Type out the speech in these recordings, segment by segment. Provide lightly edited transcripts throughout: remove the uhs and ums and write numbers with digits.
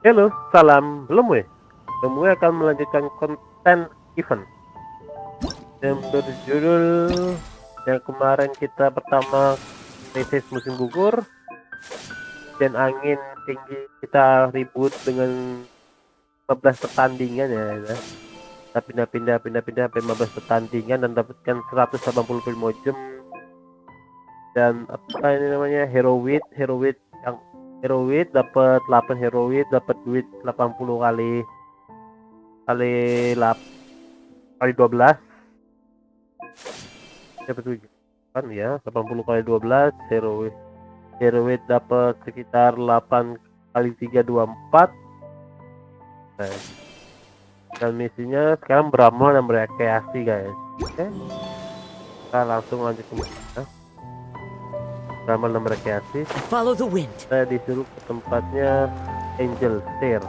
Halo, salam Lemue. Lemue akan melanjutkan konten event yang berjudul yang kemarin kita pertama krisis musim gugur dan angin tinggi, kita ribut dengan 15 pertandingan ya. Kita pindah sampai 15 pertandingan dan dapatkan 180 jam dan apa ini namanya heroid yang heroid dapat 8 heroid, dapat duit 80 kali 12 dapat duit kan ya, 80 kali 12 heroid dapat sekitar 8 kali 3 24. Nah, dan misinya sekarang Beramal dan Berkreasi guys. Oke, kita langsung lanjut ke mana. Beramal dan Berkreasi, Follow the wind. saya disuruh ke tempatnya Angel Stair.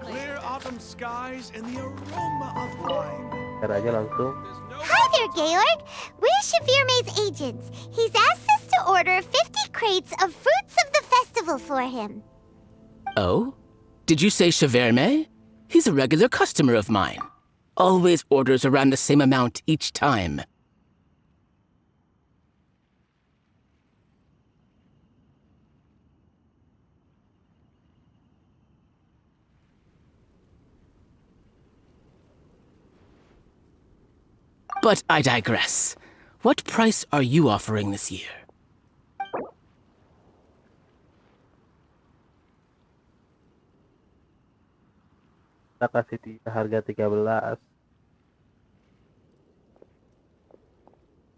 Clear autumn skies and the aroma of wine. Cara aja langsung. Hi there, Georg. We're Shavirme's agents. He's asked us to order 50 crates of fruits of the festival for him. Oh? Did you say Shavirme? He's a regular customer of mine. Always orders around the same amount each time. But I digress. What price are you offering this year? Kita kasih harga 13.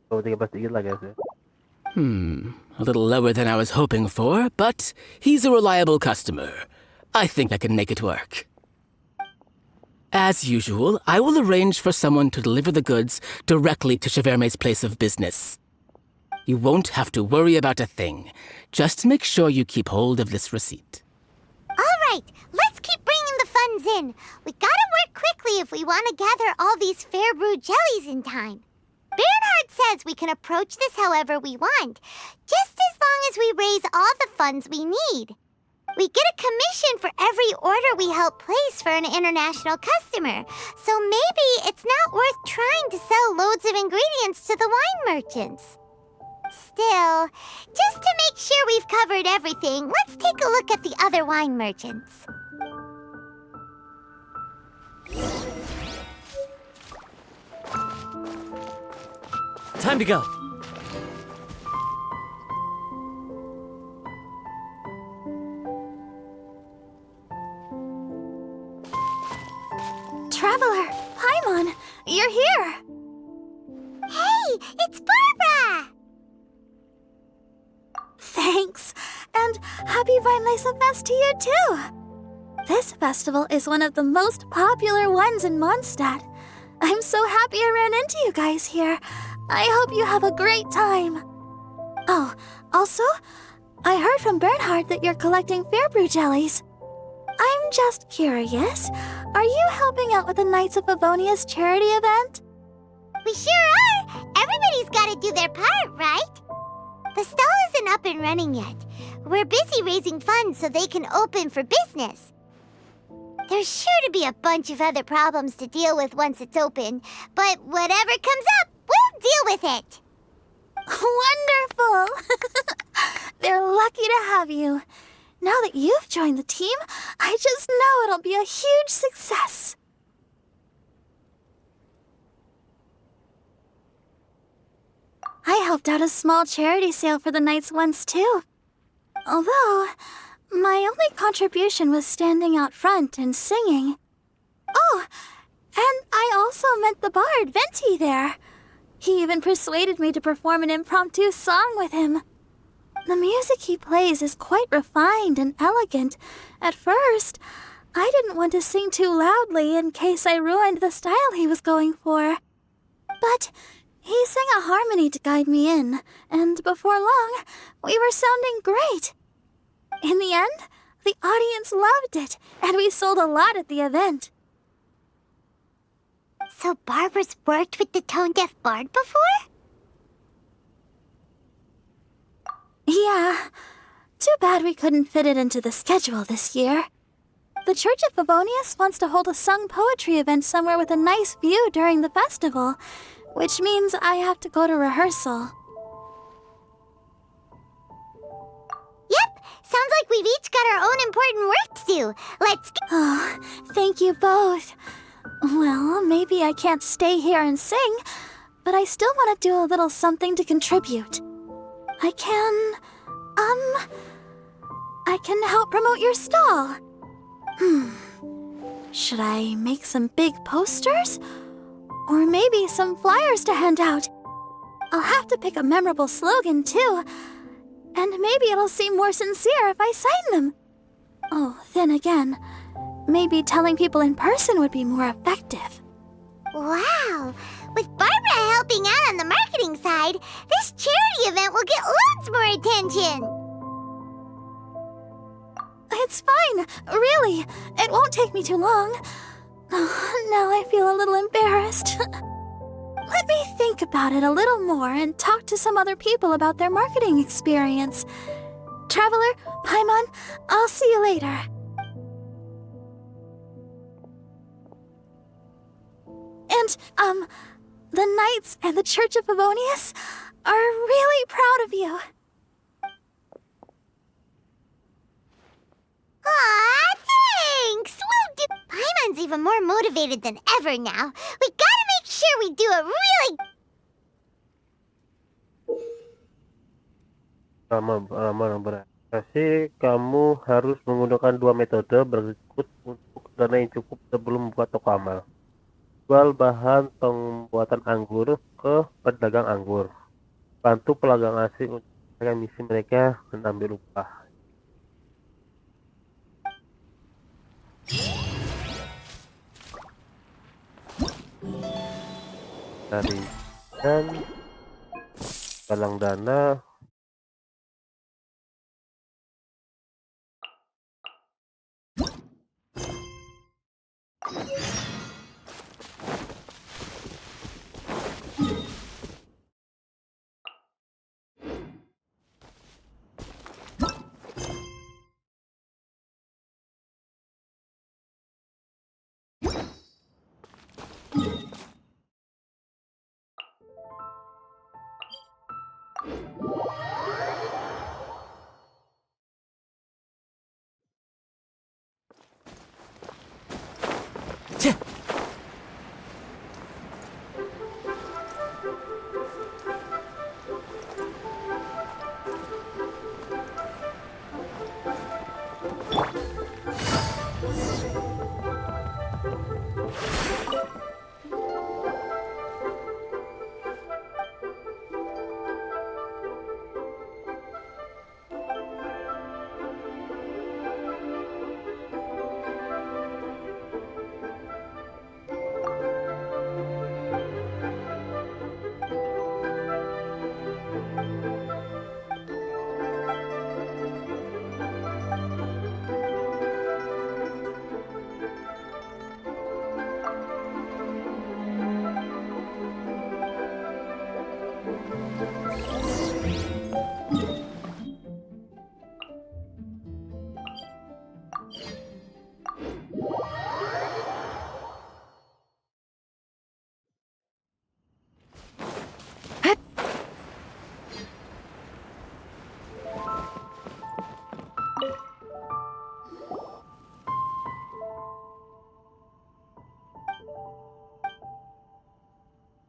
Oh, 13 dikit lah guys ya. A little lower than I was hoping for, but he's a reliable customer. I think I can make it work. As usual, I will arrange for someone to deliver the goods directly to Shavirme's place of business. You won't have to worry about a thing. Just make sure you keep hold of this receipt. All right, let's keep bringing the funds in. We gotta work quickly if we want to gather all these fair brew jellies in time. Bernhard says we can approach this however we want, just as long as we raise all the funds we need. We get a commission for every order we help place for an international customer, so maybe it's not worth trying to sell loads of ingredients to the wine merchants. Still, just to make sure we've covered everything, let's take a look at the other wine merchants. Time to go. Traveler, Paimon, you're here. Hey, it's Barbara! Thanks, and happy Weinlese Fest to you too! This festival is one of the most popular ones in Mondstadt. I'm so happy I ran into you guys here. I hope you have a great time. Oh, also, I heard from Bernhard that you're collecting Fairbrew jellies. I'm just curious, are you helping out with the Knights of Favonia's charity event? We sure are! Everybody's gotta do their part, right? The stall isn't up and running yet. We're busy raising funds so they can open for business. There's sure to be a bunch of other problems to deal with once it's open, but whatever comes up, we'll deal with it. Wonderful! They're lucky to have you. Now that you've joined the team, I just know it'll be a huge success. I helped out a small charity sale for the Knights once too. Although, my only contribution was standing out front and singing. Oh, and I also met the bard, Venti, there. He even persuaded me to perform an impromptu song with him. The music he plays is quite refined and elegant. At first, I didn't want to sing too loudly in case I ruined the style he was going for. But he sang a harmony to guide me in, and before long, we were sounding great. In the end, the audience loved it, and we sold a lot at the event. So Barbara's worked with the tone-deaf bard before? Yeah. Too bad we couldn't fit it into the schedule this year. The Church of Favonius wants to hold a sung poetry event somewhere with a nice view during the festival, which means I have to go to rehearsal. Yep, sounds like we've each got our own important work to do. Let's go. Oh, thank you both. Well, maybe I can't stay here and sing, but I still want to do a little something to contribute. I can help promote your stall. Should I make some big posters? Or maybe some flyers to hand out? I'll have to pick a memorable slogan, too. And maybe it'll seem more sincere if I sign them. Oh, then again, maybe telling people in person would be more effective. Wow, with Barbara helping out on the marketing side, this charity event will get loads more attention. It's fine, really. It won't take me too long. Oh, now I feel a little embarrassed. Let me think about it a little more and talk to some other people about their marketing experience. Traveler, Paimon, I'll see you later. And, the Knights and the Church of Favonius are really proud of you. Aw, thanks! We'll do. Paimon's even more motivated than ever now. We gotta make sure we do a really. Sama berkreasi, kamu harus menggunakan 2 metode berikut untuk dana yang cukup sebelum buka toko amal. Jual bahan pembuatan anggur ke pedagang anggur. Bantu pedagang asing untuk menjalankan misi mereka dan ambil upah. Dari dan galang dana.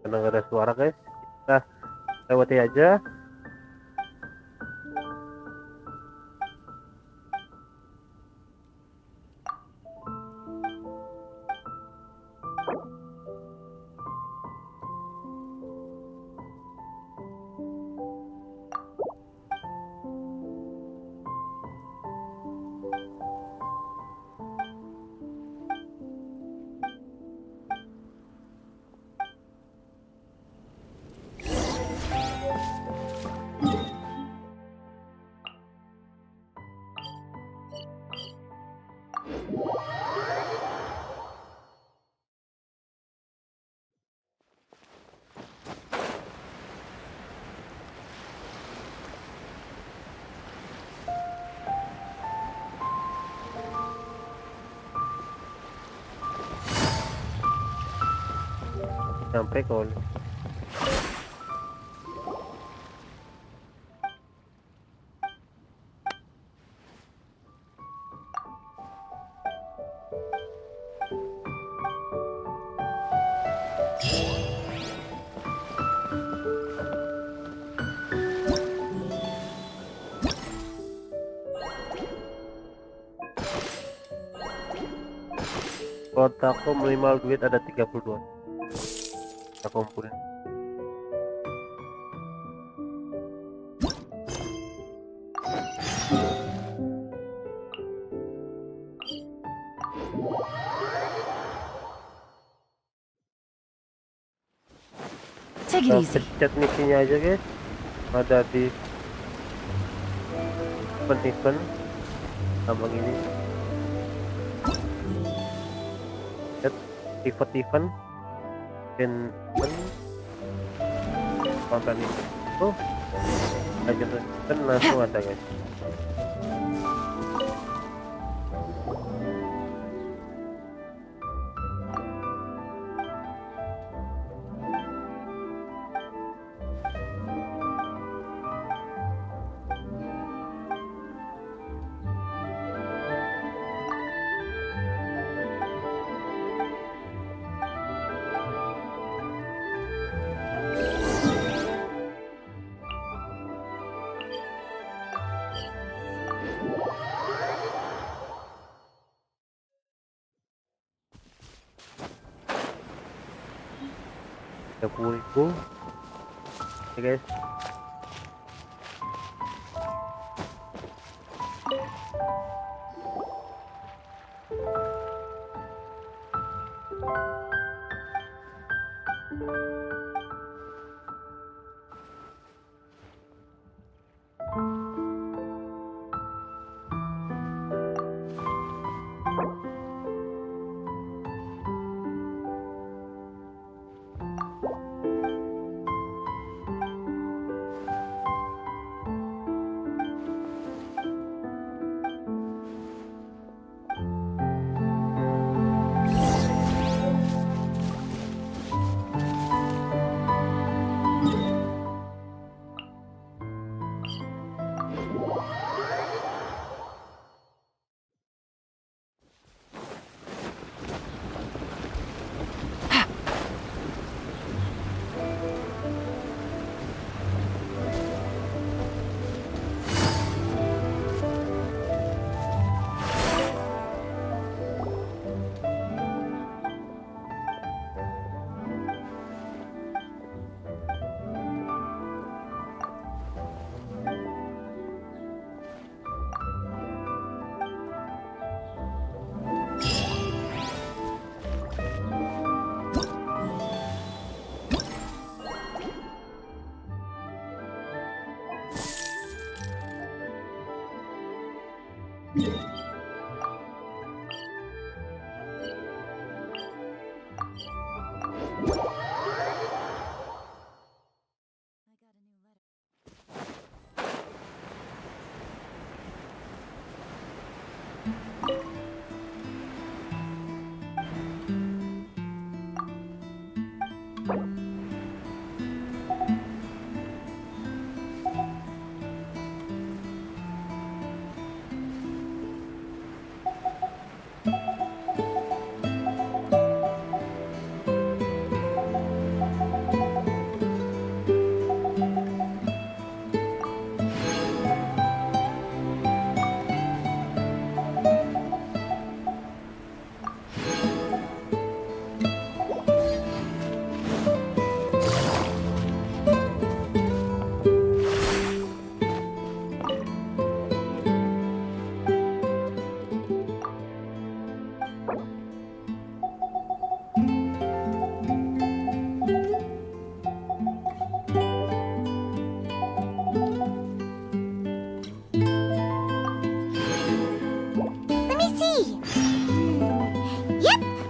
Karena nggak ada suara guys, kita lewati aja. Sampai kau. Kotaku minimal duit ada 32. Kita kumpulin. Take it Kita easy. pencet misinya aja guys. Ada di event tambah ini. Event dan konten itu aja kan langsung ada guys. Ribu ya guys.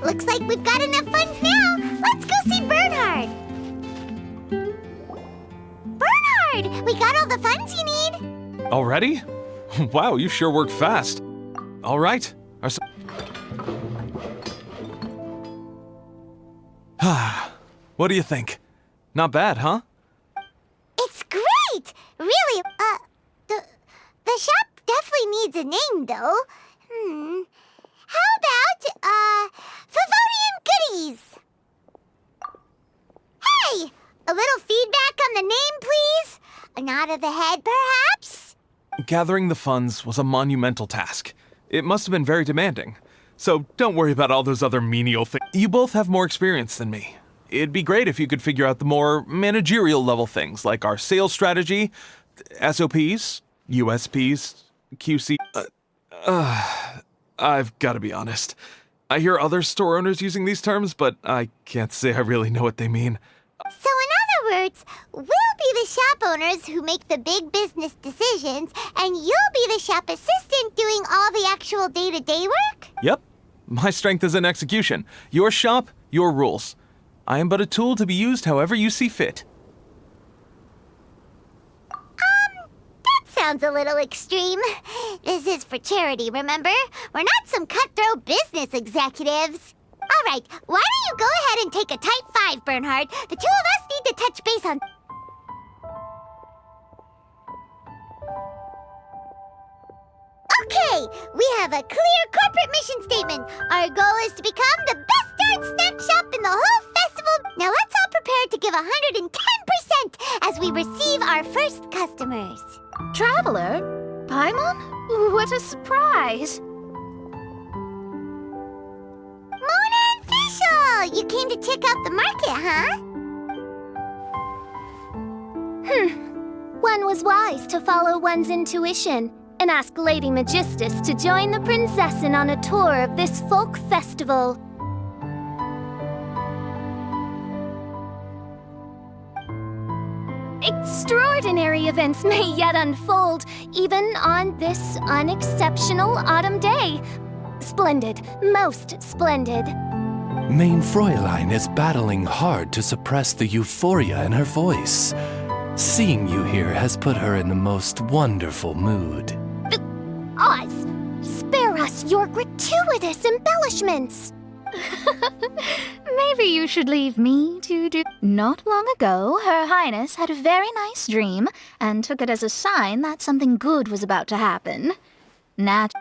Looks like we've got enough funds now. Let's go see Bernhard. Bernhard, we got all the funds you need. Already? Wow, you sure work fast. All right. What do you think? Not bad, huh? It's great! Really, the shop definitely needs a name, though. How about, Favonian Goodies? Hey! A little feedback on the name, please? A nod of the head, perhaps? Gathering the funds was a monumental task. It must have been very demanding. So don't worry about all those other menial things. You both have more experience than me. It'd be great if you could figure out the more managerial level things, like our sales strategy, SOPs, USPs, QC. I've got to be honest. I hear other store owners using these terms, but I can't say I really know what they mean. So in other words, we'll be the shop owners who make the big business decisions, and you'll be the shop assistant doing all the actual day-to-day work? Yep. My strength is in execution. Your shop, your rules. I am but a tool to be used however you see fit. That sounds a little extreme. This is for charity, remember? We're not some cutthroat business executives. All right, why don't you go ahead and take a type 5, Bernhard? The two of us need to touch base on... Okay, we have a clear corporate mission statement. Our goal is to become the best darn snack shop in the whole festival. Now let's all prepare to give 110% as we receive our first customers. Traveler? Paimon? What a surprise! Mona and Fischl! You came to check out the market, huh? One was wise to follow one's intuition and ask Lady Magistus to join the Prinzessin on a tour of this folk festival. Extraordinary events may yet unfold, even on this unexceptional autumn day. Splendid, most splendid. Mein Fräulein is battling hard to suppress the euphoria in her voice. Seeing you here has put her in the most wonderful mood. Oz, spare us your gratuitous embellishments. Maybe you should leave me to do. Not long ago, Her Highness had a very nice dream and took it as a sign that something good was about to happen.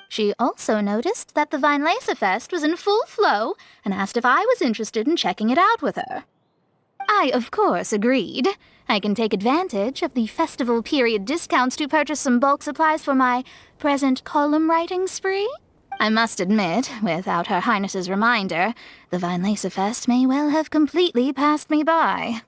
She also noticed that the Weinlesefest was in full flow and asked if I was interested in checking it out with her. I, of course, agreed. I can take advantage of the festival period discounts to purchase some bulk supplies for my present column writing spree. I must admit, without Her Highness's reminder, the Weinlesefest may well have completely passed me by.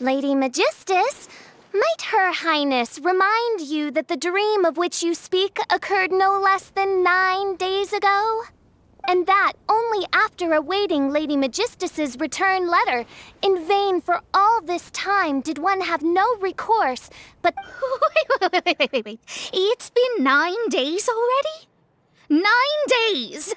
Lady Magistus, might Her Highness remind you that the dream of which you speak occurred no less than 9 days ago? And that only after awaiting Lady Magistus's return letter. In vain for all this time did one have no recourse, but... Wait. It's been 9 days already? 9 days!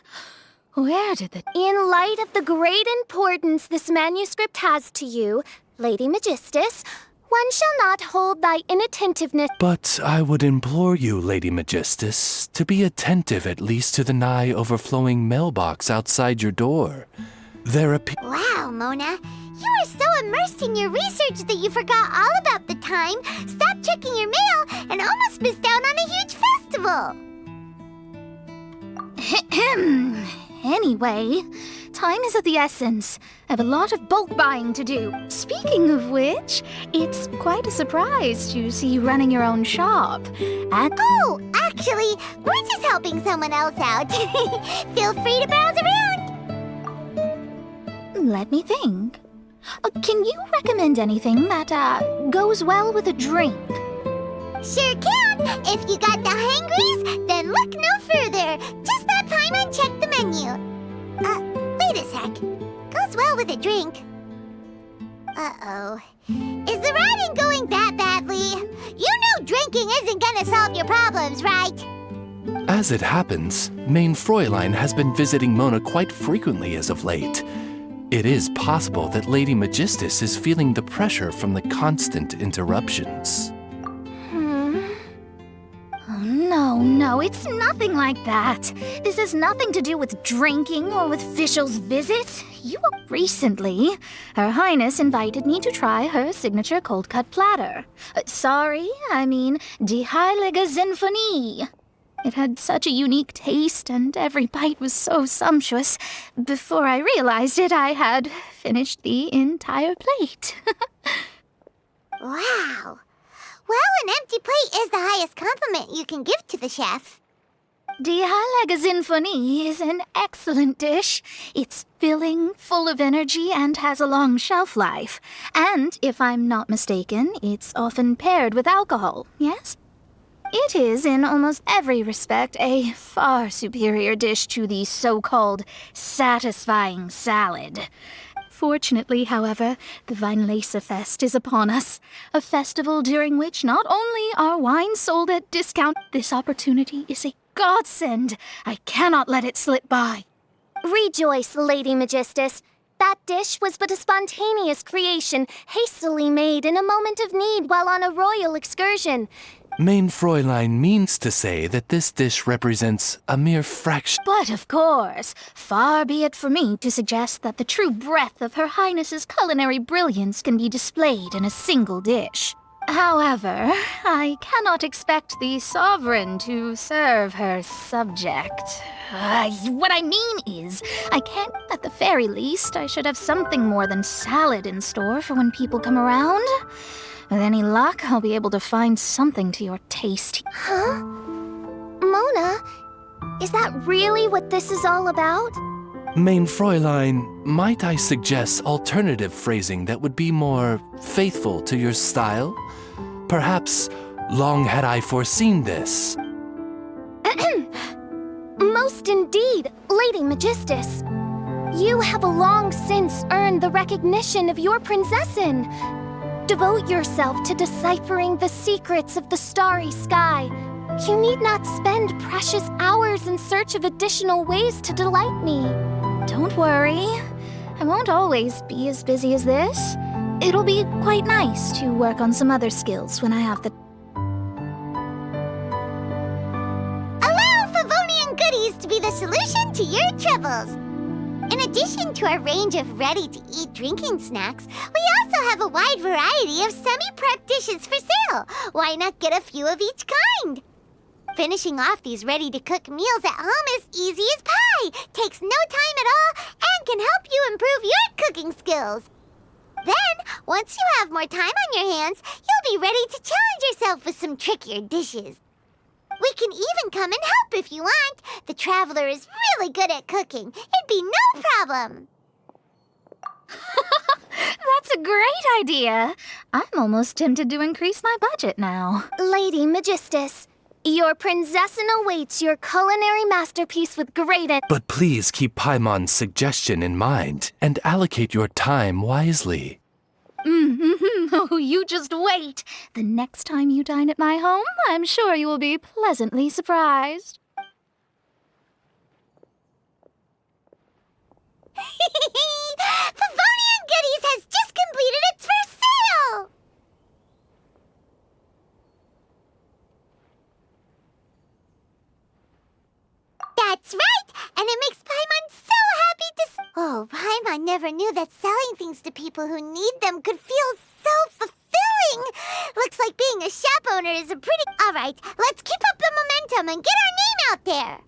Where did the... In light of the great importance this manuscript has to you, Lady Magistus, one shall not hold thy inattentiveness... But I would implore you, Lady Magistus, to be attentive at least to the nigh overflowing mailbox outside your door. There Wow, Mona. You are so immersed in your research that you forgot all about the time, stopped checking your mail, and almost missed out on a huge festival. Anyway, time is of the essence. I have a lot of bulk buying to do. Speaking of which, it's quite a surprise to see you running your own shop. Oh, actually, we're just helping someone else out. Feel free to browse around. Let me think. Can you recommend anything that, goes well with a drink? Sure can. If you got the hangries, then look no further. Just that time and check the menu. Wait a sec. Goes well with a drink. Uh-oh. Is the writing going that badly? You know drinking isn't gonna solve your problems, right? As it happens, Mein Fräulein has been visiting Mona quite frequently as of late. It is possible that Lady Magistus is feeling the pressure from the constant interruptions. Oh, no. no, it's nothing like that. This has nothing to do with drinking or with officials' visits. Recently, Her Highness invited me to try her signature cold-cut platter. Die Heilige Sinfonie. It had such a unique taste, and every bite was so sumptuous. Before I realized it, I had finished the entire plate. Wow. Well, an empty plate is the highest compliment you can give to the chef. Die Heilige Sinfonie is an excellent dish. It's filling, full of energy, and has a long shelf life. And, if I'm not mistaken, it's often paired with alcohol, yes? It is, in almost every respect, a far superior dish to the so-called satisfying salad. Fortunately, however, the Weinlese Fest is upon us, a festival during which not only are wines sold at discount, this opportunity is a godsend. I cannot let it slip by. Rejoice, Lady Magistus. That dish was but a spontaneous creation, hastily made in a moment of need while on a royal excursion. Mein Fräulein means to say that this dish represents a mere fraction. But of course, far be it for me to suggest that the true breadth of Her Highness's culinary brilliance can be displayed in a single dish. However, I cannot expect the sovereign to serve her subject. What I mean is, I can't, at the very least, I should have something more than salad in store for when people come around. With any luck, I'll be able to find something to your taste. Huh? Mona, is that really what this is all about? Mein Fräulein, might I suggest alternative phrasing that would be more faithful to your style? Perhaps, long had I foreseen this. Most indeed, Lady Magistus. You have long since earned the recognition of your prinzessin. Devote yourself to deciphering the secrets of the starry sky. You need not spend precious hours in search of additional ways to delight me. Don't worry. I won't always be as busy as this. It'll be quite nice to work on some other skills when I have the... Allow Favonian goodies to be the solution to your troubles. In addition to our range of ready-to-eat drinking snacks, we also have a wide variety of semi-prep dishes for sale. Why not get a few of each kind? Finishing off these ready-to-cook meals at home is easy as pie, takes no time at all, and can help you improve your cooking skills. Then, once you have more time on your hands, you'll be ready to challenge yourself with some trickier dishes. We can even come and help if you want. The Traveler is really good at cooking. It'd be no problem. That's a great idea. I'm almost tempted to increase my budget now. Lady Magistus, your prinzessin awaits your culinary masterpiece with great... But please keep Paimon's suggestion in mind and allocate your time wisely. Oh, you just wait. The next time you dine at my home, I'm sure you will be pleasantly surprised. Favonian Goodies has just completed its first sale! That's right! And it makes Paimon so happy to Oh, Paimon never knew that selling things to people who need them could feel so fulfilling! Looks like being a shop owner is a pretty... Alright, let's keep up the momentum and get our name out there!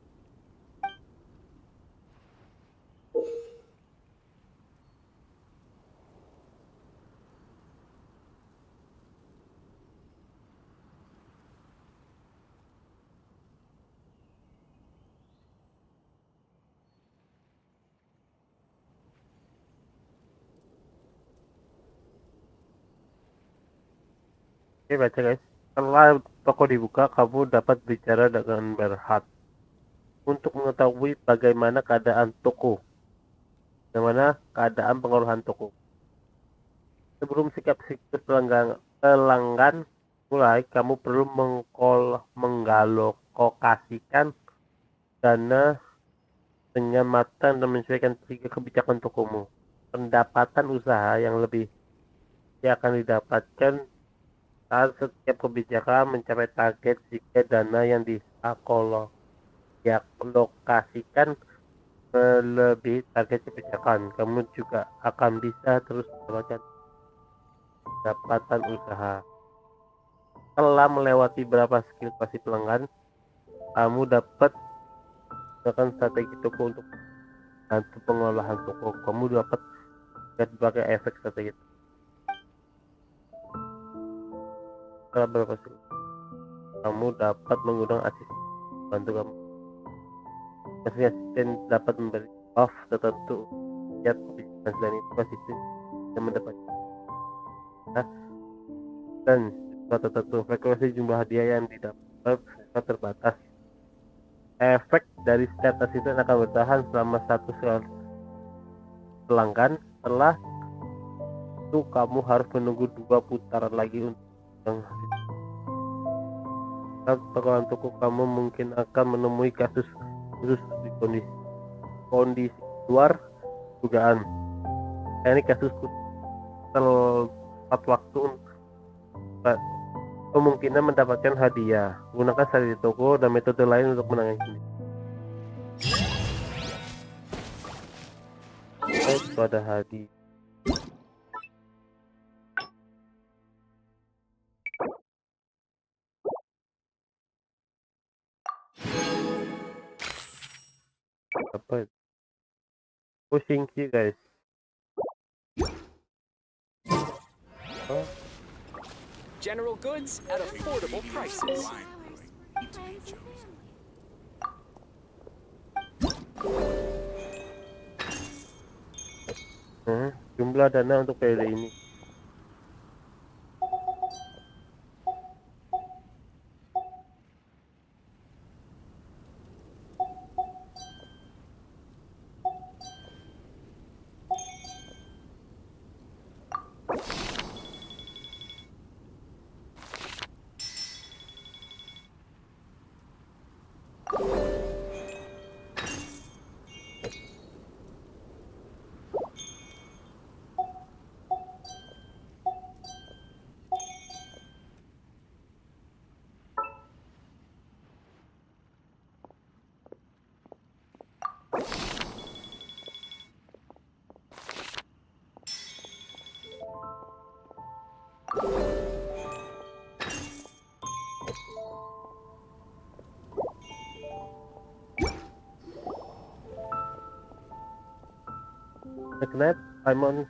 Oke, baca guys. Setelah toko dibuka, kamu dapat bicara dengan Berhad untuk mengetahui bagaimana keadaan toko, bagaimana keadaan pengolahan toko. Sebelum sikap siklus pelanggan mulai, kamu perlu menggalokasikan dana dengan matang dan menyesuaikan kebijakan tokomu. Pendapatan usaha yang lebih akan didapatkan saat setiap kebijakan mencapai target jika dana yang Kalau ya lokasikan melebihi target kebijakan, kamu juga akan bisa terus mendapatkan pendapatan usaha. Setelah melewati beberapa skill pasif pelanggan, kamu dapat menggunakan strategi toko untuk bantu pengolahan toko. Kamu dapat berbagai efek strategi. Setelah beberapa skill, kamu dapat menggunakan asisten bantu kamu. Asisten dapat memberi buff tertentu setiap kebijakan, dan itu asisten yang mendapatkan dan tertentu. Frekuensi jumlah hadiah yang didapat terbatas. Efek dari setiap asisten akan bertahan selama satu pelanggan. Setelah itu kamu harus menunggu 2 putaran lagi untuk yang bakalan toko. Kamu mungkin akan menemui kasus khusus di kondisi luar dugaan. Ini kasus tepat waktu kemungkinan mendapatkan hadiah. Gunakan strategi toko dan metode lain untuk menangani ini. Itu ada hadiah. Apa itu? Pushing you guys. Oh, General goods at affordable prices. jumlah dana untuk periode ini. Segnet, Simon.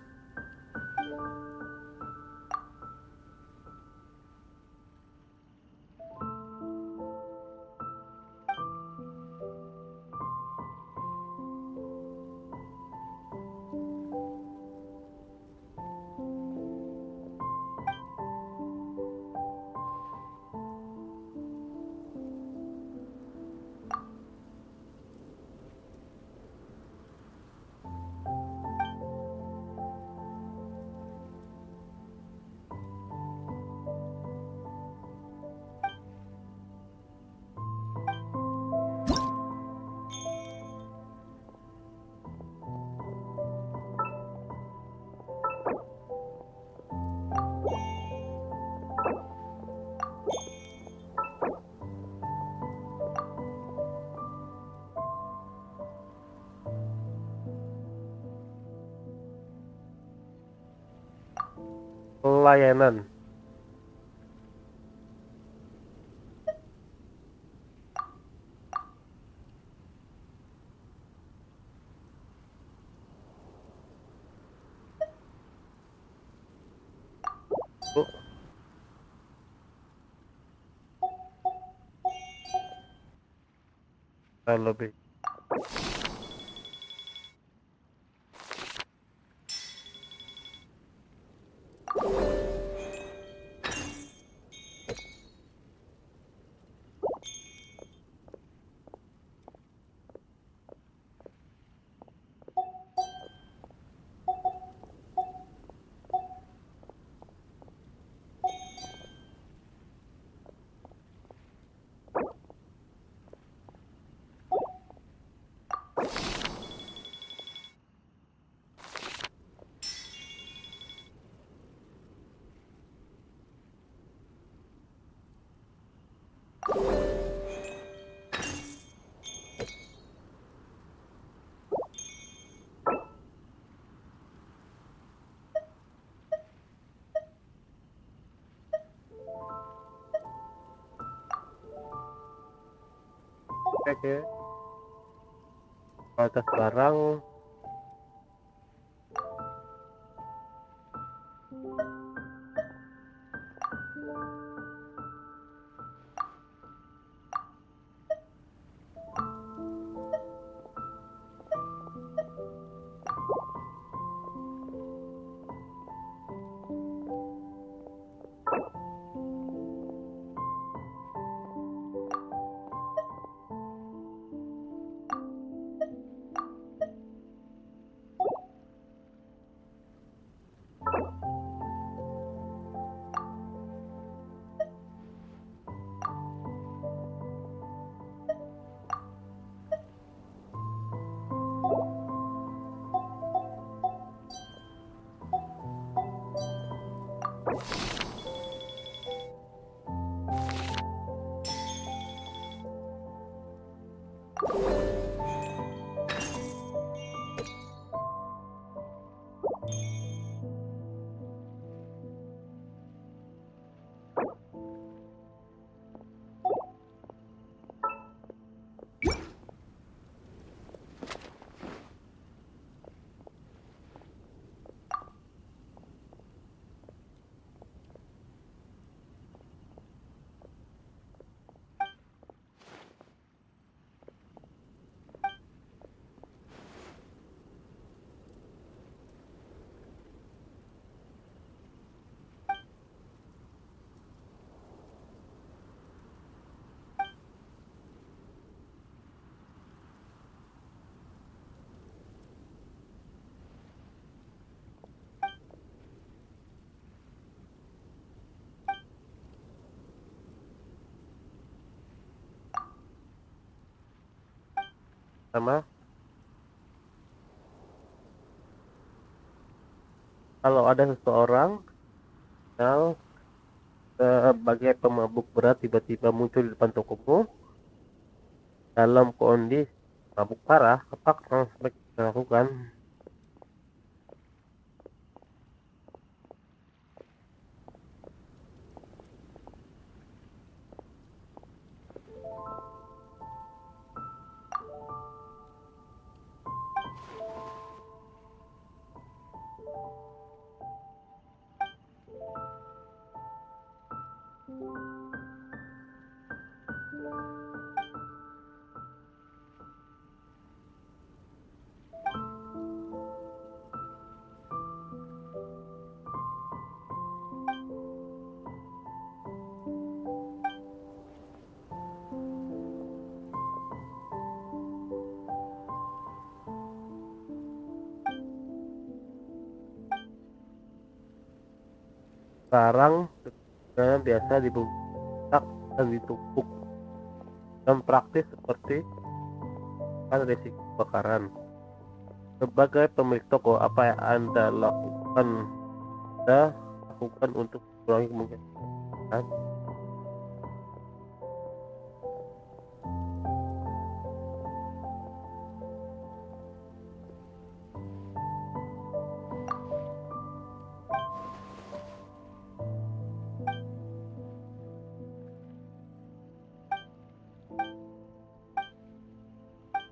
Pelayanan. Oh. Lebih. Oke. Atas barang. Sama. Kalau ada seseorang yang sebagai pemabuk berat tiba-tiba muncul di depan tokomu dalam kondisi mabuk parah, apa yang harus kita lakukan? Sekarang biasa dibungkus dan ditumpuk dan praktis seperti kan risiko kebakaran. Sebagai pemilik toko, apa yang Anda lakukan untuk mengurangi kemungkinan?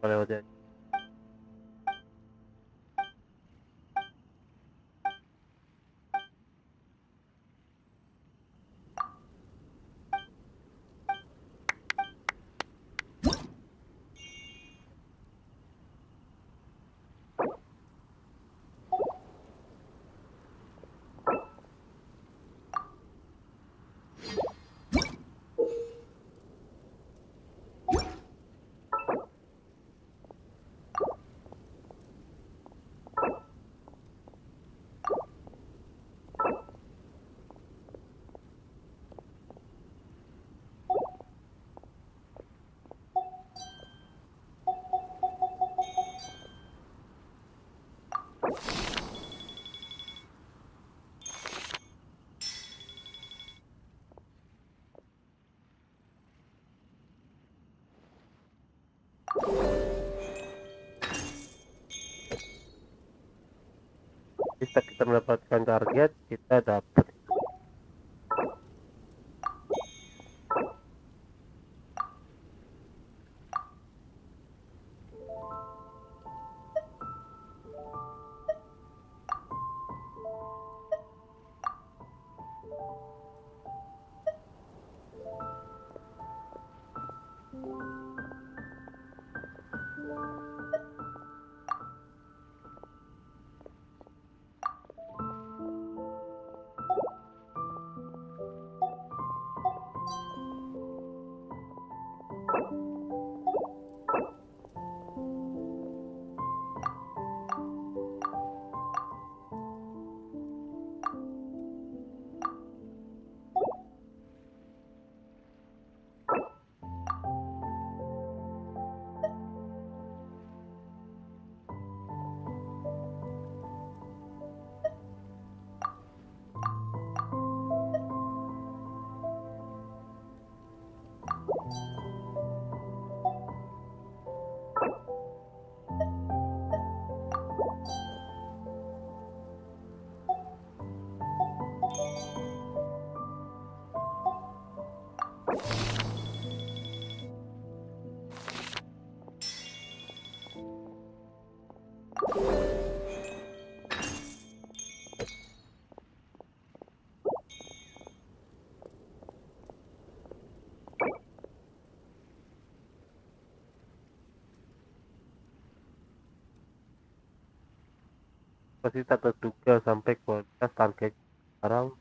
Lewat ya. Bisa kita mendapatkan target, kita dapat Pasti tak terduga sampai kualitas target sekarang.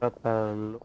Kita perlu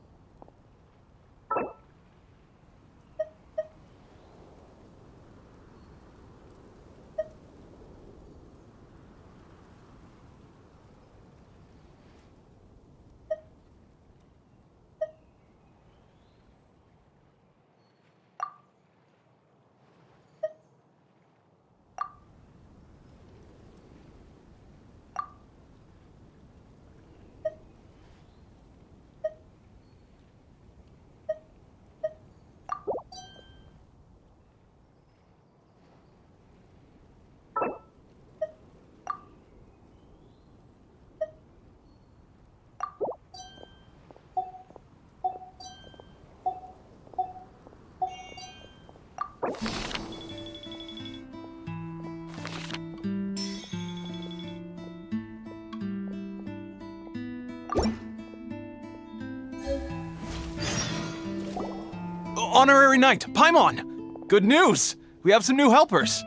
Honorary Knight, Paimon! Good news! We have some new helpers!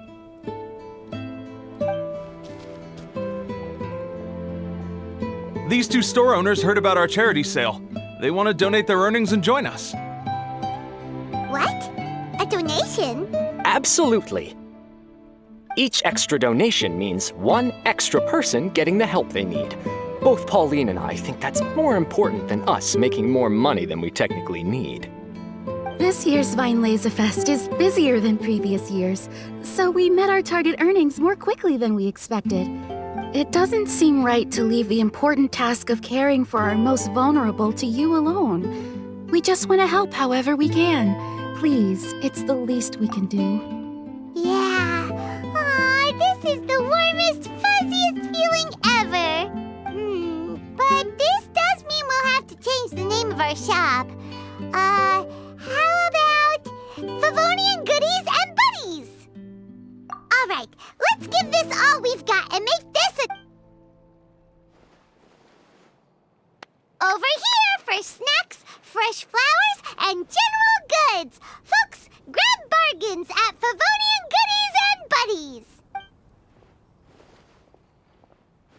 These two store owners heard about our charity sale. They want to donate their earnings and join us. What? A donation? Absolutely. Each extra donation means one extra person getting the help they need. Both Pauline and I think that's more important than us making more money than we technically need. This year's Vine Laser Fest is busier than previous years, so we met our target earnings more quickly than we expected. It doesn't seem right to leave the important task of caring for our most vulnerable to you alone. We just want to help however we can. Please, it's the least we can do. Yeah. Aw, this is the warmest, fuzziest feeling ever. But this does mean we'll have to change the name of our shop. How about Favonian Goodies and Buddies? All right, let's give this all we've got and make this a... Over here for snacks, fresh flowers, and general goods. Folks, grab bargains at Favonian Goodies and Buddies.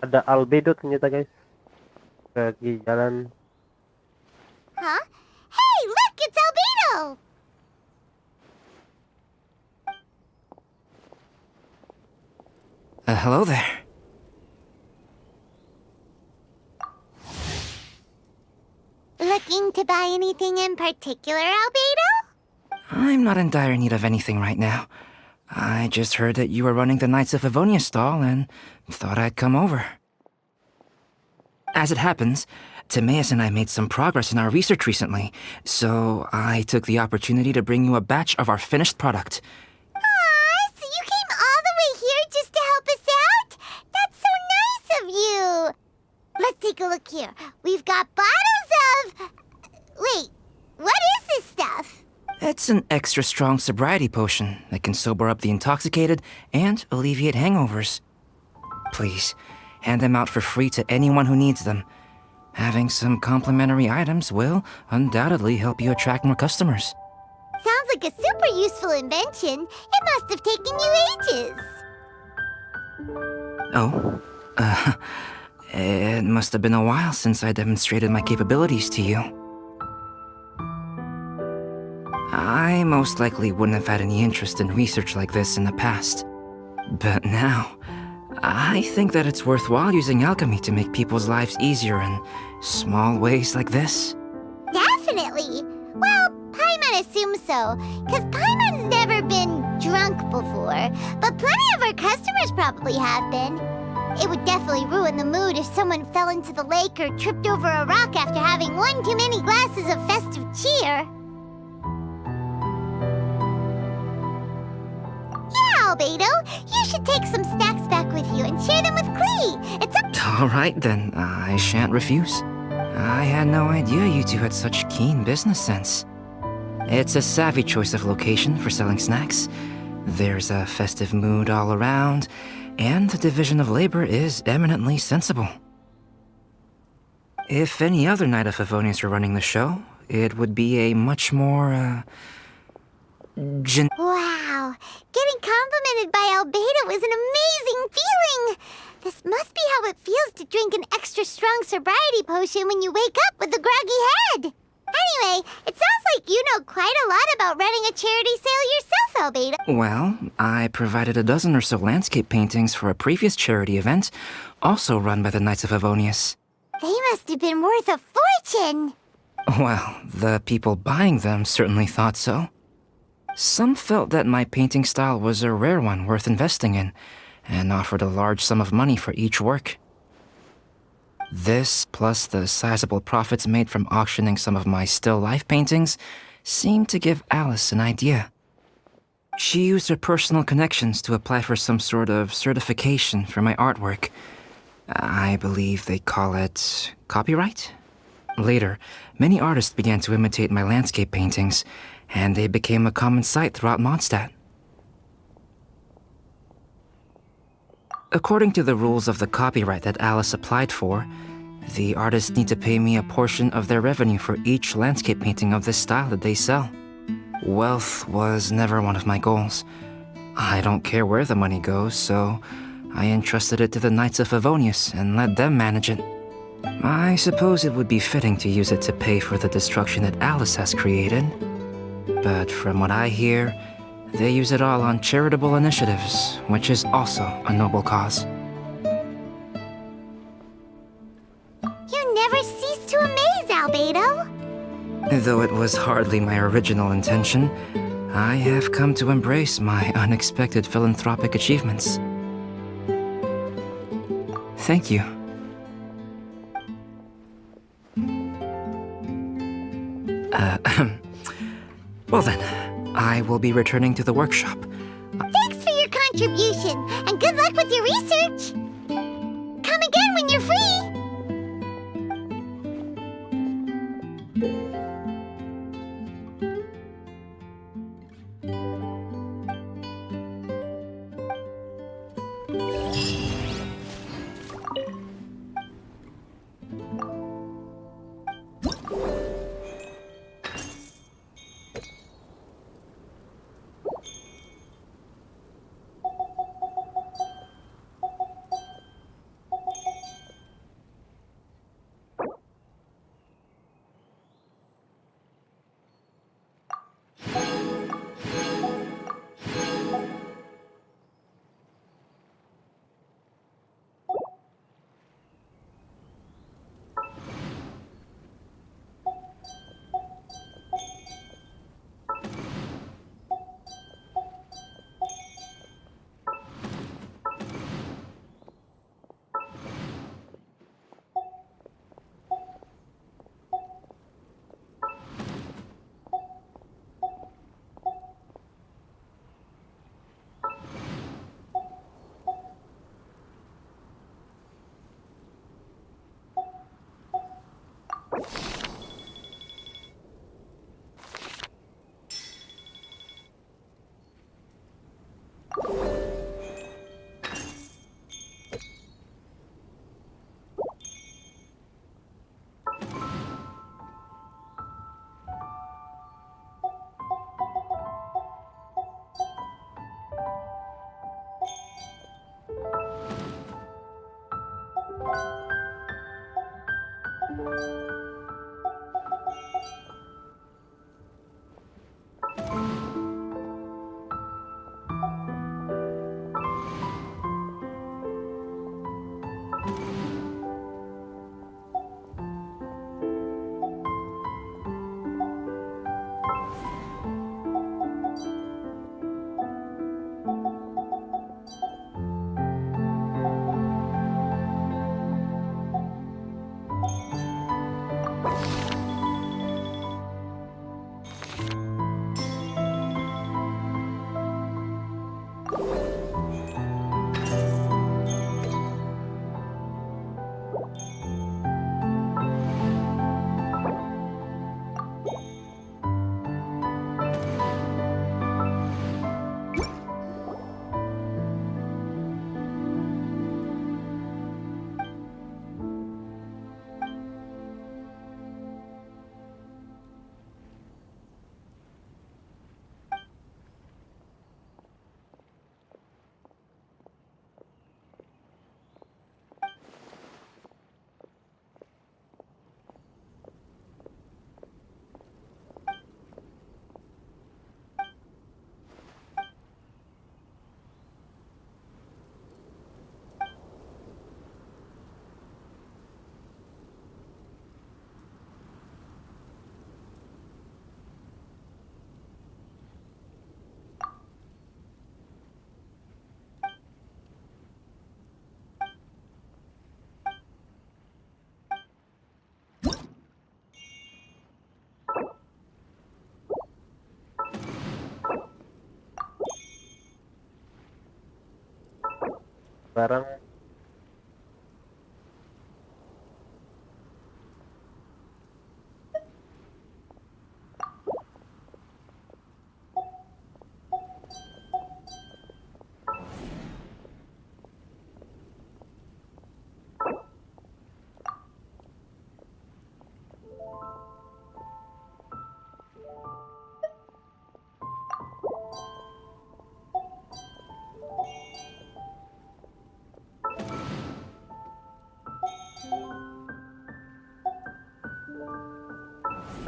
Ada albedo ternyata guys. Pergi jalan. Huh? Hey, look, it's Albedo! Hello there. Looking to buy anything in particular, Albedo? I'm not in dire need of anything right now. I just heard that you were running the Knights of Avonia stall and thought I'd come over. As it happens, Timaeus and I made some progress in our research recently, so I took the opportunity to bring you a batch of our finished product. Aw, so you came all the way here just to help us out? That's so nice of you! Let's take a look here. We've got bottles of... Wait, what is this stuff? It's an extra strong sobriety potion that can sober up the intoxicated and alleviate hangovers. Please, hand them out for free to anyone who needs them. Having some complimentary items will undoubtedly help you attract more customers. Sounds like a super useful invention. It must have taken you ages. Oh, it must have been a while since I demonstrated my capabilities to you. I most likely wouldn't have had any interest in research like this in the past. But now, I think that it's worthwhile using alchemy to make people's lives easier in small ways like this. Definitely. Well, Paimon assumes so, because Paimon's never been drunk before, but plenty of our customers probably have been. It would definitely ruin the mood if someone fell into the lake or tripped over a rock after having one too many glasses of festive cheer. Yeah, Albedo, you should take some snacks back with you and share them with Klee. It's up. All right then, I shan't refuse. I had no idea you two had such keen business sense. It's a savvy choice of location for selling snacks. There's a festive mood all around, and the division of labor is eminently sensible. If any other Knight of Favonians were running the show, it would be a much more, Wow, getting complimented by Albedo is an amazing feeling. This must be how it feels to drink an extra strong sobriety potion when you wake up with a groggy head. Anyway, it sounds like you know quite a lot about running a charity sale yourself, Albedo. Well, I provided a dozen or so landscape paintings for a previous charity event, also run by the Knights of Favonius. They must have been worth a fortune. Well, the people buying them certainly thought so. Some felt that my painting style was a rare one worth investing in, and offered a large sum of money for each work. This, plus the sizable profits made from auctioning some of my still life paintings, seemed to give Alice an idea. She used her personal connections to apply for some sort of certification for my artwork. I believe they call it copyright? Later, many artists began to imitate my landscape paintings, and they became a common sight throughout Mondstadt. According to the rules of the copyright that Alice applied for, the artists need to pay me a portion of their revenue for each landscape painting of this style that they sell. Wealth was never one of my goals. I don't care where the money goes, so I entrusted it to the Knights of Favonius and let them manage it. I suppose it would be fitting to use it to pay for the destruction that Alice has created. But from what I hear, they use it all on charitable initiatives, which is also a noble cause. You never cease to amaze, Albedo. Though it was hardly my original intention, I have come to embrace my unexpected philanthropic achievements. Thank you. Well then, I will be returning to the workshop. Thanks for your contribution, and good luck with your research. Come again when you're free. Sekarang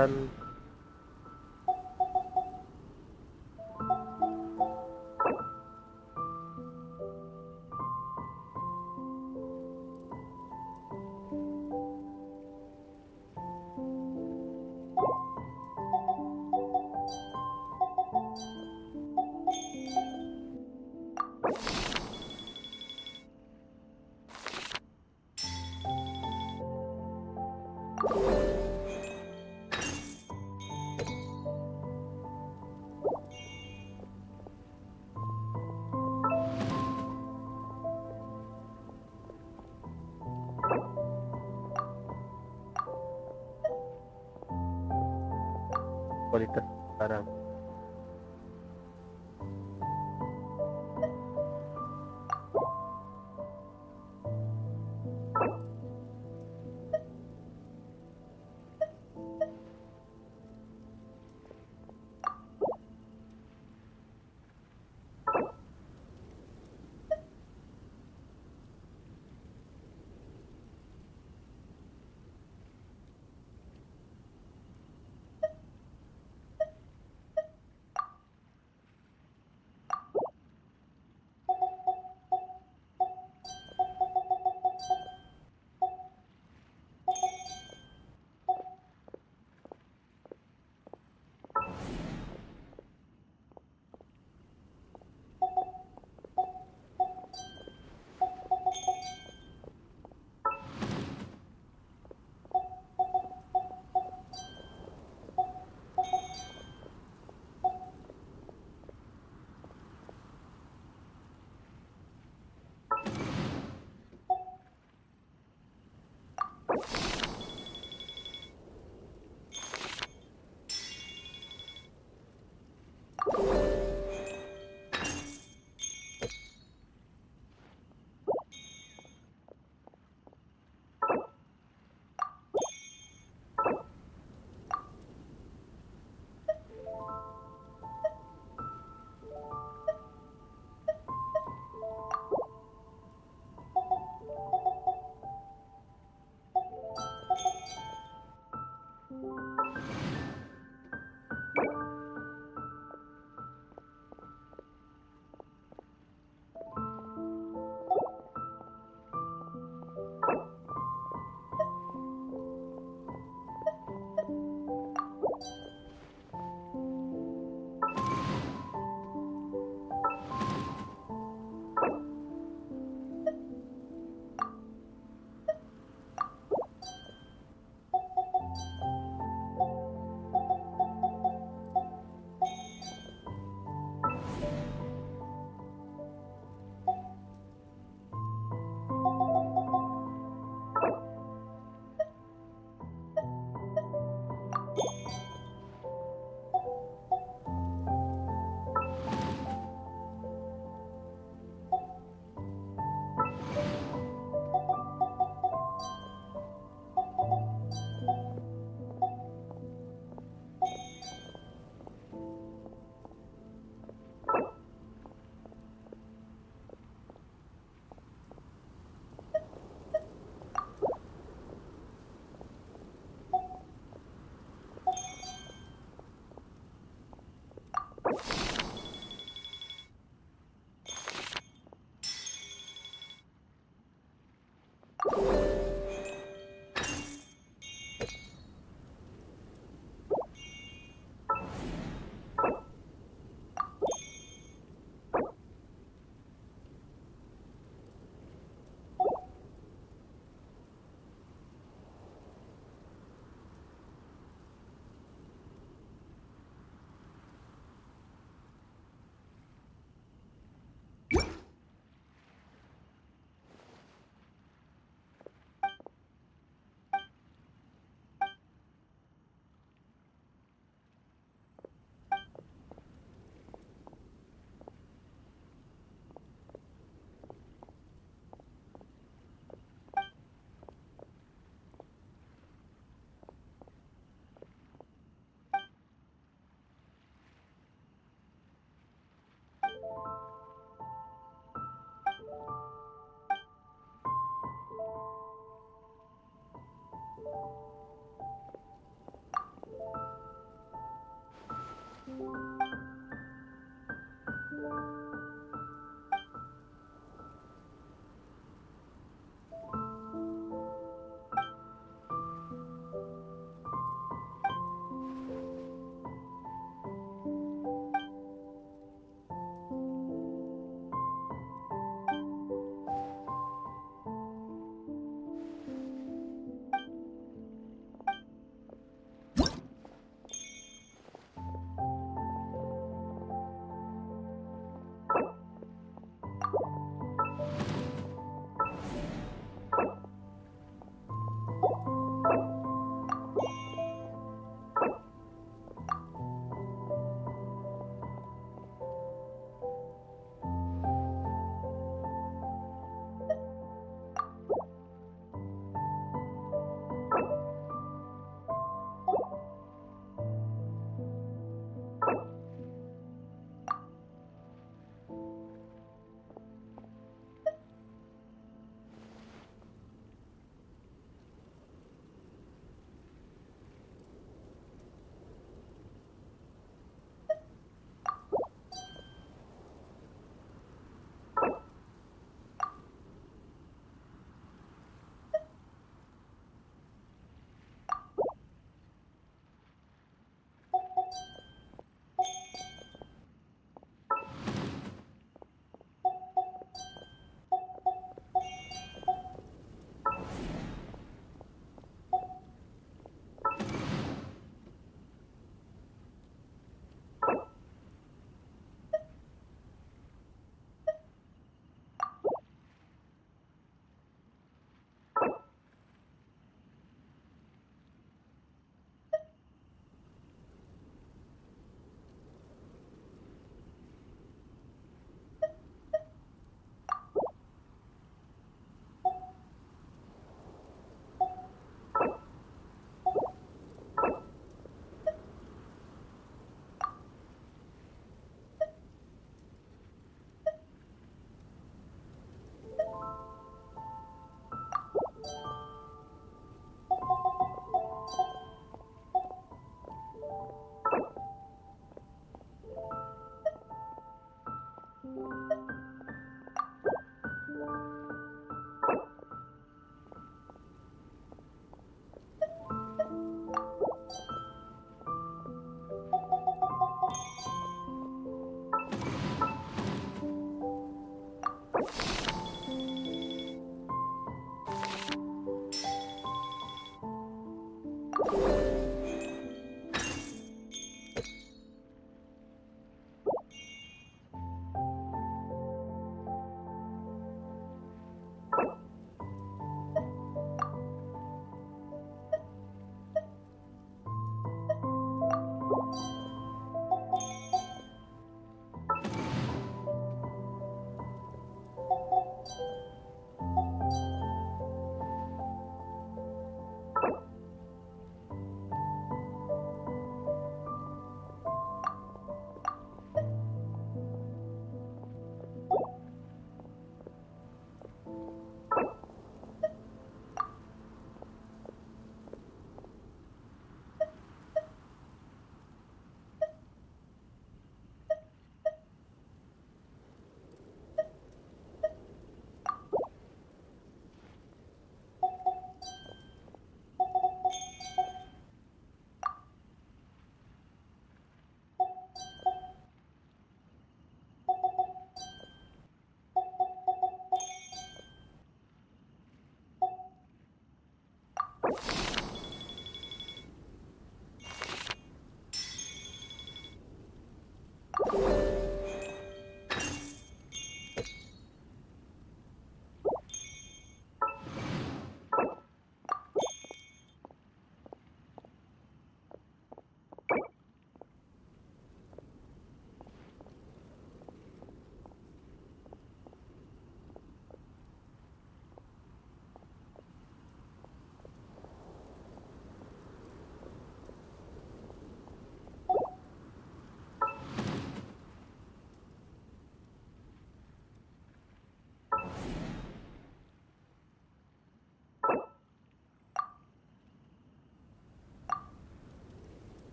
kan kualitas barang.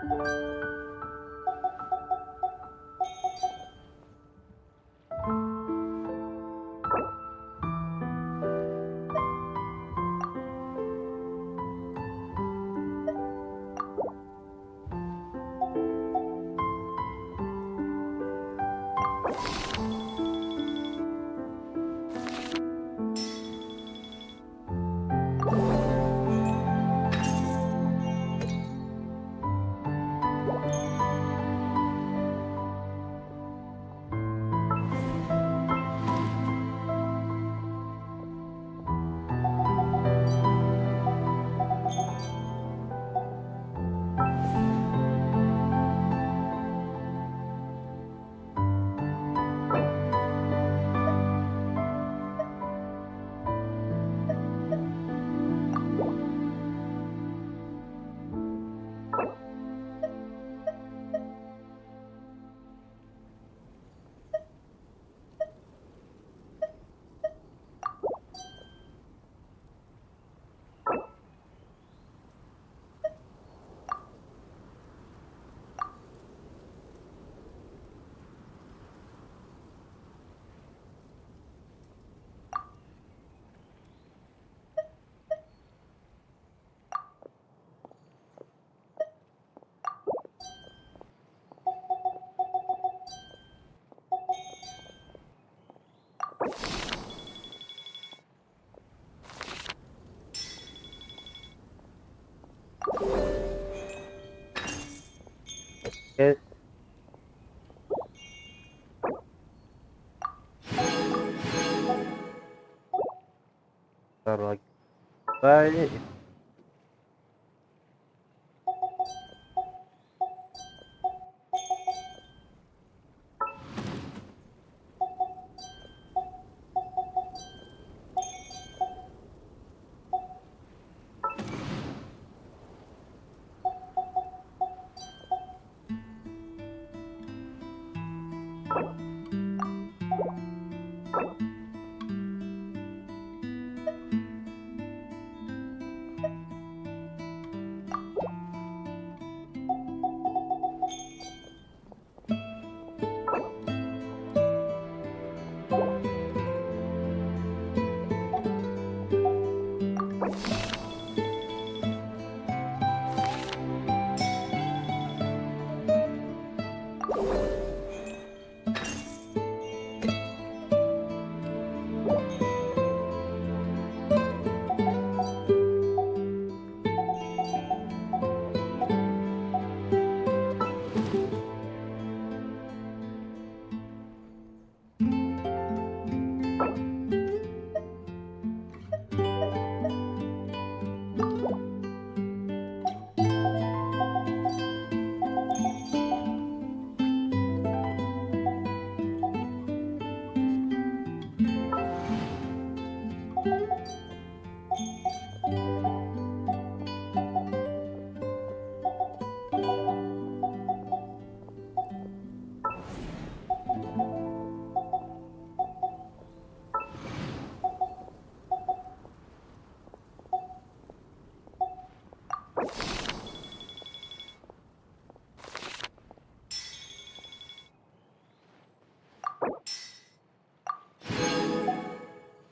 Yes. Taruh lagi. Baik.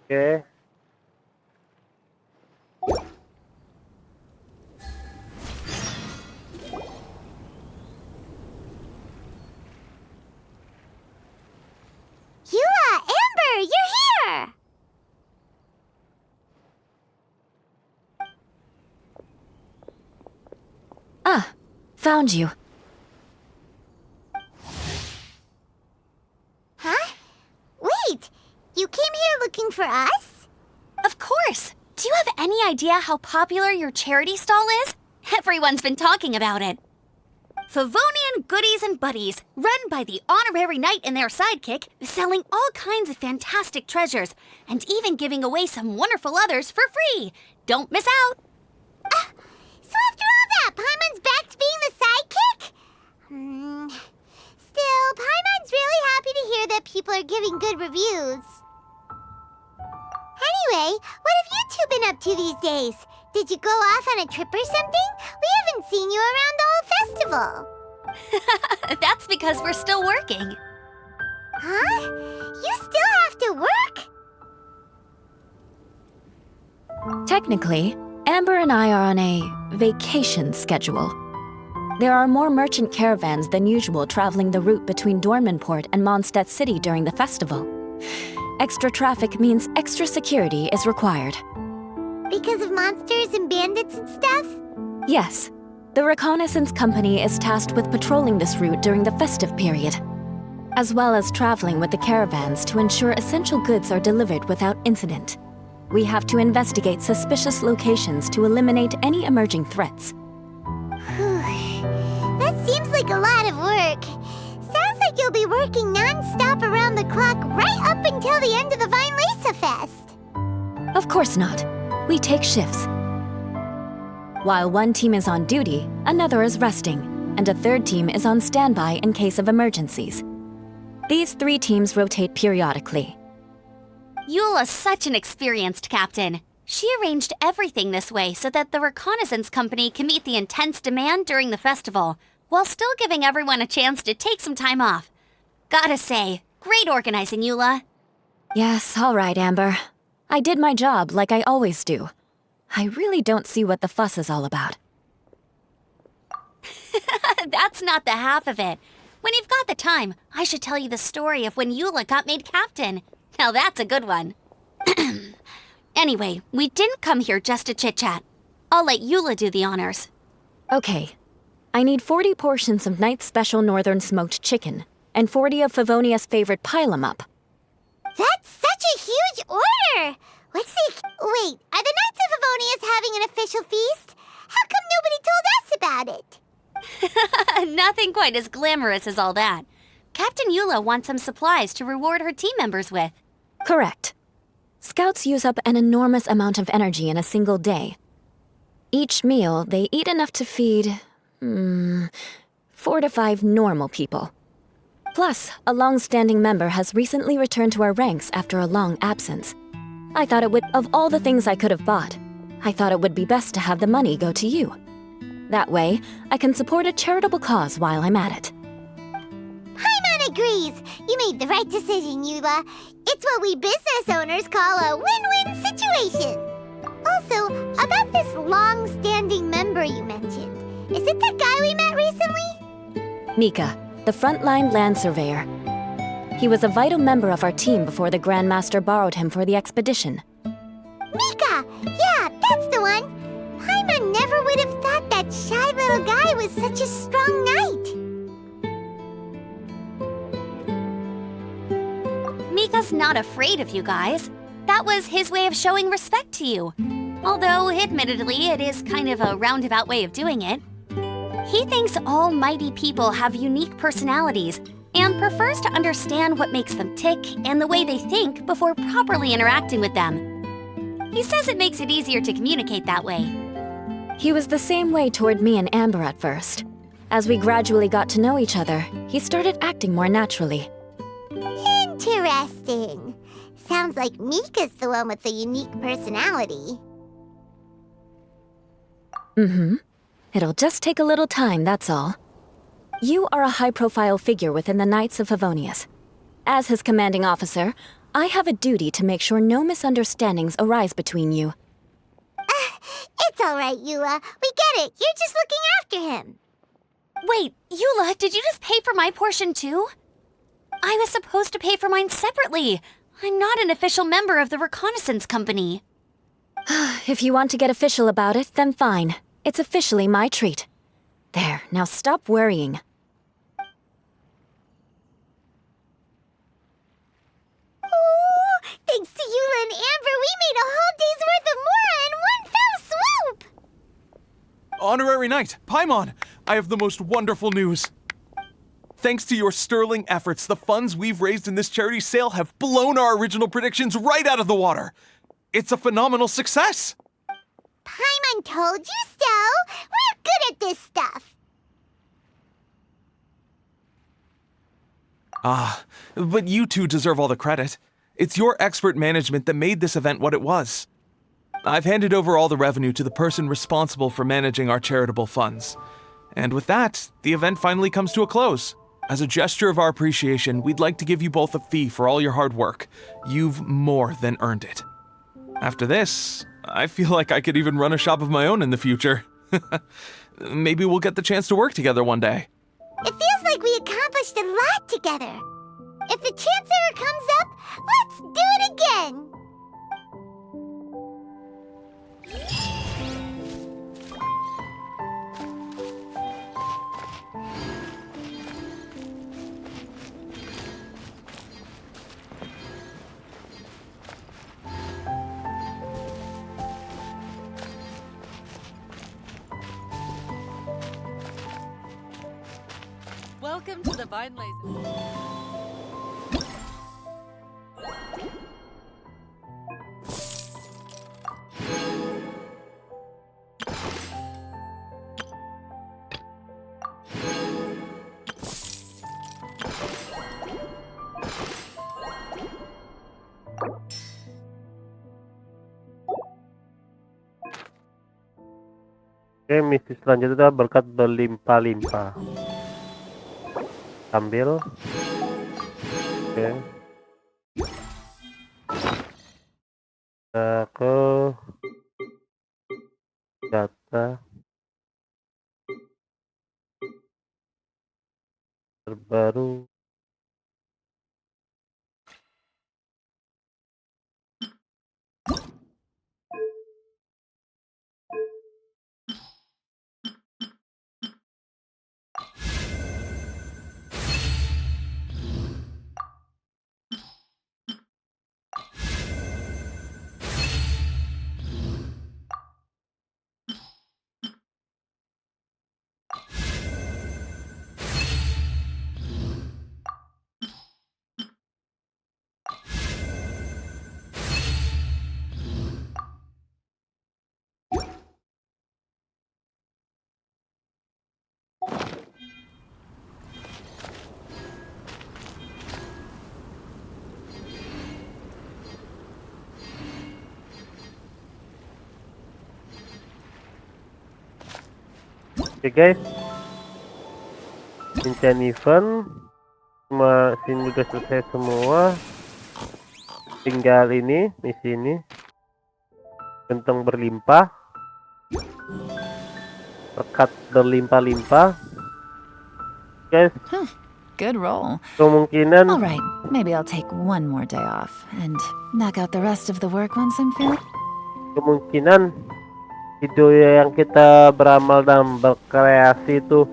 Oke. Yula, Amber, you're here! Ah, found you. Huh? Wait, you came here looking for us? Of course! Do you have any idea how popular your charity stall is? Everyone's been talking about it. Favonian Goodies and Buddies, run by the honorary knight and their sidekick, selling all kinds of fantastic treasures, and even giving away some wonderful others for free. Don't miss out! So after all that, Paimon's back to being the sidekick? Still, Paimon's really happy to hear that people are giving good reviews. Anyway, what have you two been up to these days? Did you go off on a trip or something? We haven't seen you around the whole festival. That's because we're still working. Huh? You still have to work? Technically, Amber and I are on a vacation schedule. There are more merchant caravans than usual traveling the route between Dormanport and Mondstadt City during the festival. Extra traffic means extra security is required. Because of monsters and bandits and stuff? Yes, the reconnaissance company is tasked with patrolling this route during the festive period, as well as traveling with the caravans to ensure essential goods are delivered without incident. We have to investigate suspicious locations to eliminate any emerging threats. That seems like a lot of work. Sounds like you'll be working non-stop around the clock right up until the end of the Vine Lisa Fest. Of course not. We take shifts. While one team is on duty, another is resting, and a third team is on standby in case of emergencies. These 3 teams rotate periodically. Eula's such an experienced captain. She arranged everything this way so that the reconnaissance company can meet the intense demand during the festival, while still giving everyone a chance to take some time off. Gotta say, great organizing, Eula. Yes, all right, Amber. I did my job like I always do. I really don't see what the fuss is all about. That's not the half of it. When you've got the time, I should tell you the story of when Eula got made captain. Now that's a good one. Anyway, we didn't come here just to chit-chat. I'll let Eula do the honors. Okay. I need 40 portions of Knight's Special Northern Smoked Chicken, and 40 of Favonia's favorite pile-em-up. That's such a huge order! Wait, are the Knights of Favonius having an official feast? How come nobody told us about it? Nothing quite as glamorous as all that. Captain Eula wants some supplies to reward her team members with. Correct. Scouts use up an enormous amount of energy in a single day. Each meal, they eat enough to feed, 4 to 5 normal people. Plus, a long-standing member has recently returned to our ranks after a long absence. I thought of all the things I could have bought, I thought it would be best to have the money go to you. That way, I can support a charitable cause while I'm at it. Paimon agrees. You made the right decision, Eula. It's what we business owners call a win-win situation. Also, about this long-standing member you mentioned, is it that guy we met recently? Mika, the frontline land surveyor. He was a vital member of our team before the Grandmaster borrowed him for the expedition. Mika! Yeah, that's the one! Paimon never would have thought that shy little guy was such a strong knight. Mika's not afraid of you guys. That was his way of showing respect to you. Although, admittedly, it is kind of a roundabout way of doing it. He thinks all mighty people have unique personalities and prefers to understand what makes them tick and the way they think before properly interacting with them. He says it makes it easier to communicate that way. He was the same way toward me and Amber at first. As we gradually got to know each other, he started acting more naturally. Interesting. Sounds like Mika's the one with the unique personality. Mm-hmm. It'll just take a little time, that's all. You are a high-profile figure within the Knights of Favonius. As his commanding officer, I have a duty to make sure no misunderstandings arise between you. It's all right, Eula. We get it. You're just looking after him. Wait, Eula, did you just pay for my portion too? I was supposed to pay for mine separately. I'm not an official member of the reconnaissance company. If you want to get official about it, then fine. It's officially my treat. There, now stop worrying. Oh, thanks to Eula and Amber, we made a whole day's worth of Mora in one fell swoop! Honorary Knight, Paimon, I have the most wonderful news. Thanks to your sterling efforts, the funds we've raised in this charity sale have blown our original predictions right out of the water. It's a phenomenal success! Paimon told you so! We're good at this stuff! Ah, but you two deserve all the credit. It's your expert management that made this event what it was. I've handed over all the revenue to the person responsible for managing our charitable funds. And with that, the event finally comes to a close. As a gesture of our appreciation, we'd like to give you both a fee for all your hard work. You've more than earned it. After this, I feel like I could even run a shop of my own in the future. Maybe we'll get the chance to work together one day. It feels like we accomplished a lot together. If the chance ever comes up, let's do it again. Welcome to the Vine Laser. Oke, misi selanjutnya adalah berkat berlimpah-limpah. Ambil. Oke. Kita ke data terbaru. Oke guys, Genshin event sini udah selesai semua. Tinggal ini, misi ini, gentong berlimpah, berkat berlimpah-limpah. Guys, Good roll. kemungkinan All right, maybe I'll take one more day off and knock out the rest of the work once I'm feeling. video yang kita beramal dan berkreasi itu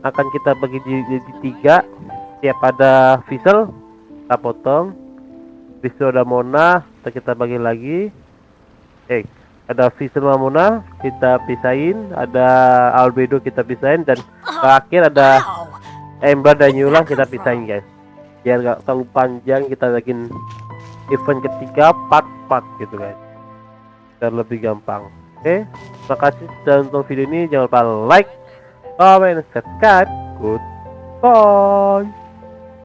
akan kita bagi jadi 3. Tiap ada visual kita potong, visual ada Mona kita bagi lagi, ada visual Mona kita pisahin, ada albedo kita pisahin, dan terakhir ada Ember dan Yulang kita pisahin guys, biar gak terlalu panjang. Kita bikin event ketiga part-part gitu guys, biar lebih gampang. Oke, terima kasih sudah nonton video ini. Jangan lupa like, comment, subscribe. Goodbye.